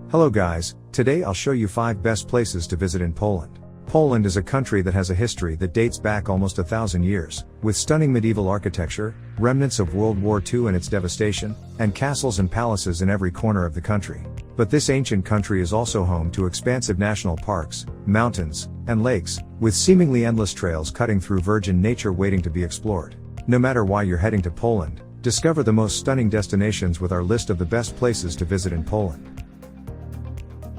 Hello guys, today I'll show you 5 best places to visit in Poland. Poland is a country that has a history that dates back almost 1,000 years, with stunning medieval architecture, remnants of World War II and its devastation, and castles and palaces in every corner of the country. But this ancient country is also home to expansive national parks, mountains, and lakes, with seemingly endless trails cutting through virgin nature waiting to be explored. No matter why you're heading to Poland, discover the most stunning destinations with our list of the best places to visit in Poland.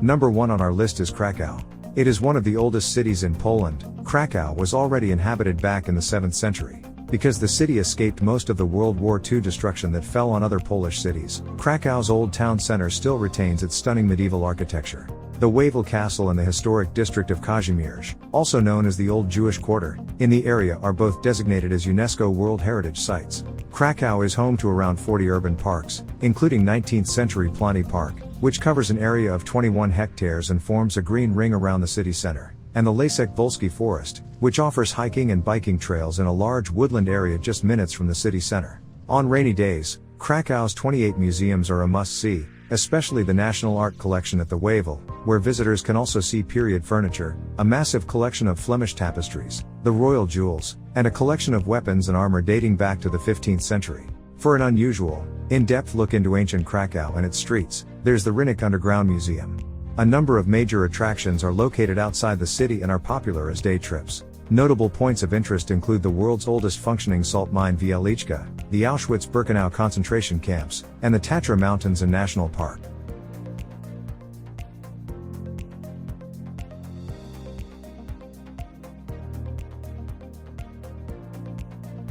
Number 1 on our list is Cracow. It is one of the oldest cities in Poland. Cracow was already inhabited back in the 7th century. Because the city escaped most of the World War II destruction that fell on other Polish cities, Cracow's old town center still retains its stunning medieval architecture. The Wawel Castle and the historic district of Kazimierz, also known as the Old Jewish Quarter, in the area are both designated as UNESCO World Heritage Sites. Cracow is home to around 40 urban parks, including 19th century Plany Park, which covers an area of 21 hectares and forms a green ring around the city center, and the Lasek Volski Forest, which offers hiking and biking trails in a large woodland area just minutes from the city center. On rainy days, Cracow's 28 museums are a must-see, especially the National Art Collection at the Wawel, where visitors can also see period furniture, a massive collection of Flemish tapestries, the royal jewels, and a collection of weapons and armor dating back to the 15th century. For an unusual, in-depth look into ancient Cracow and its streets, there's the Rynek Underground Museum. A number of major attractions are located outside the city and are popular as day trips. Notable points of interest include the world's oldest functioning salt mine Wieliczka, the Auschwitz-Birkenau concentration camps, and the Tatra Mountains and National Park.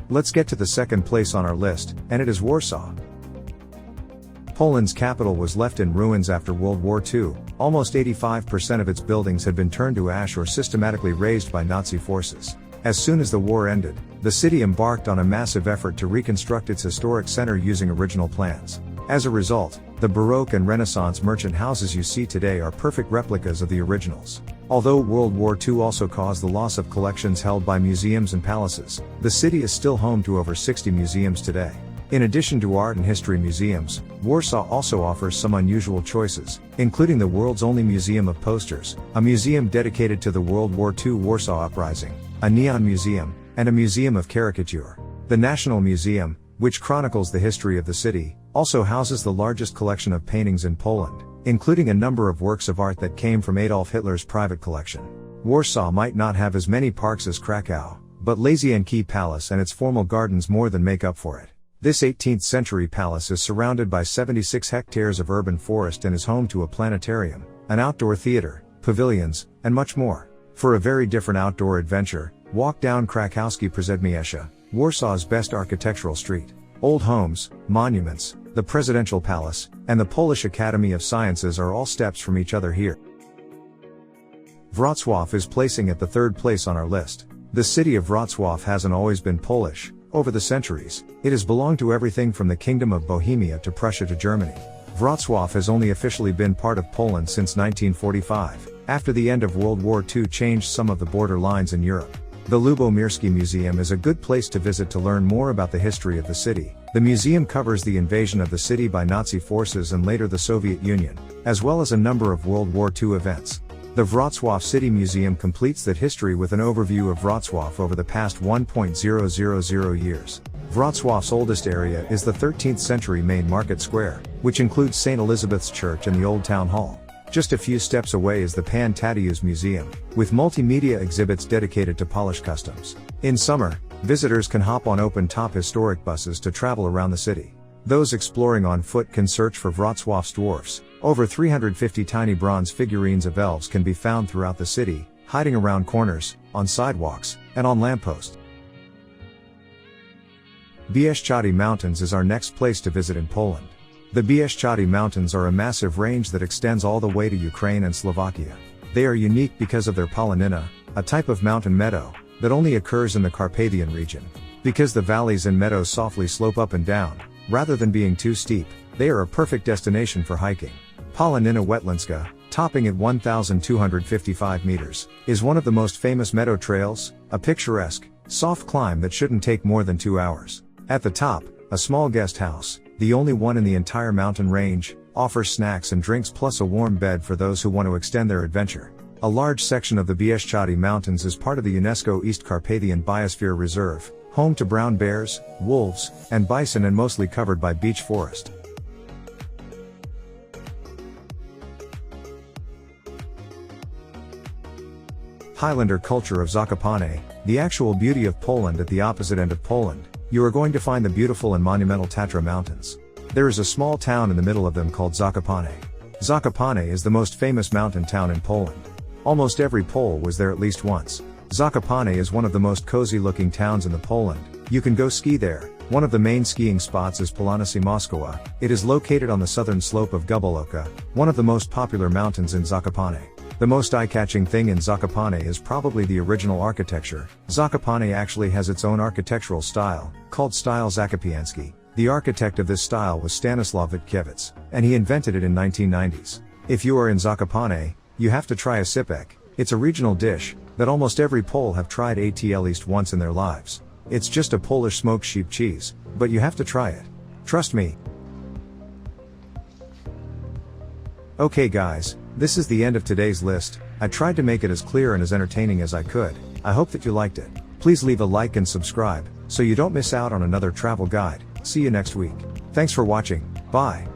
Let's get to the second place on our list, and it is Warsaw. Poland's capital was left in ruins after World War II. Almost 85% of its buildings had been turned to ash or systematically razed by Nazi forces. As soon as the war ended, the city embarked on a massive effort to reconstruct its historic center using original plans. As a result, the Baroque and Renaissance merchant houses you see today are perfect replicas of the originals. Although World War II also caused the loss of collections held by museums and palaces, the city is still home to over 60 museums today. In addition to art and history museums, Warsaw also offers some unusual choices, including the world's only museum of posters, a museum dedicated to the World War II Warsaw Uprising, a neon museum, and a museum of caricature. The National Museum, which chronicles the history of the city, also houses the largest collection of paintings in Poland, including a number of works of art that came from Adolf Hitler's private collection. Warsaw might not have as many parks as Cracow, but Łazienki Palace and its formal gardens more than make up for it. This 18th century palace is surrounded by 76 hectares of urban forest and is home to a planetarium, an outdoor theater, pavilions, and much more. For a very different outdoor adventure, walk down Krakowski Przedmieścia, Warsaw's best architectural street. Old homes, monuments, the Presidential Palace, and the Polish Academy of Sciences are all steps from each other here. Wrocław is placing at the 3rd place on our list. The city of Wrocław hasn't always been Polish. Over the centuries, it has belonged to everything from the Kingdom of Bohemia to Prussia to Germany. Wrocław has only officially been part of Poland since 1945, after the end of World War II changed some of the border lines in Europe. The Lubomirski Museum is a good place to visit to learn more about the history of the city. The museum covers the invasion of the city by Nazi forces and later the Soviet Union, as well as a number of World War II events. The Wrocław City Museum completes that history with an overview of Wrocław over the past 1,000 years. Wrocław's oldest area is the 13th century main market square, which includes St. Elizabeth's Church and the Old Town Hall. Just a few steps away is the Pan Tadeusz Museum, with multimedia exhibits dedicated to Polish customs. In summer, visitors can hop on open-top historic buses to travel around the city. Those exploring on foot can search for Wrocław's dwarfs. Over 350 tiny bronze figurines of elves can be found throughout the city, hiding around corners, on sidewalks, and on lampposts. Bieszczady Mountains is our next place to visit in Poland. The Bieszczady Mountains are a massive range that extends all the way to Ukraine and Slovakia. They are unique because of their polanina, a type of mountain meadow, that only occurs in the Carpathian region. Because the valleys and meadows softly slope up and down, rather than being too steep, they are a perfect destination for hiking. Polanina Wetlinska, topping at 1,255 meters, is one of the most famous meadow trails, a picturesque, soft climb that shouldn't take more than 2 hours. At the top, a small guest house, the only one in the entire mountain range, offers snacks and drinks plus a warm bed for those who want to extend their adventure. A large section of the Bieszczady Mountains is part of the UNESCO East Carpathian Biosphere Reserve, home to brown bears, wolves, and bison and mostly covered by beech forest. Highlander culture of Zakopane, the actual beauty of Poland. At the opposite end of Poland, you are going to find the beautiful and monumental Tatra Mountains. There is a small town in the middle of them called Zakopane. Zakopane is the most famous mountain town in Poland. Almost every Pole was there at least once. Zakopane is one of the most cozy looking towns in the Poland. You can go ski there. One of the main skiing spots is Polanicy Moskowa. It is located on the southern slope of Gubaloka, one of the most popular mountains in Zakopane. The most eye-catching thing in Zakopane is probably the original architecture. Zakopane actually has its own architectural style, called Style Zakopiański. The architect of this style was Stanisław Witkiewicz, and he invented it in 1990s. If you are in Zakopane, you have to try a sipek. It's a regional dish that almost every Pole have tried at least once in their lives. It's just a Polish smoked sheep cheese, but you have to try it. Trust me. Okay guys, this is the end of today's list. I tried to make it as clear and as entertaining as I could. I hope that you liked it. Please leave a like and subscribe, so you don't miss out on another travel guide. See you next week. Thanks for watching. Bye.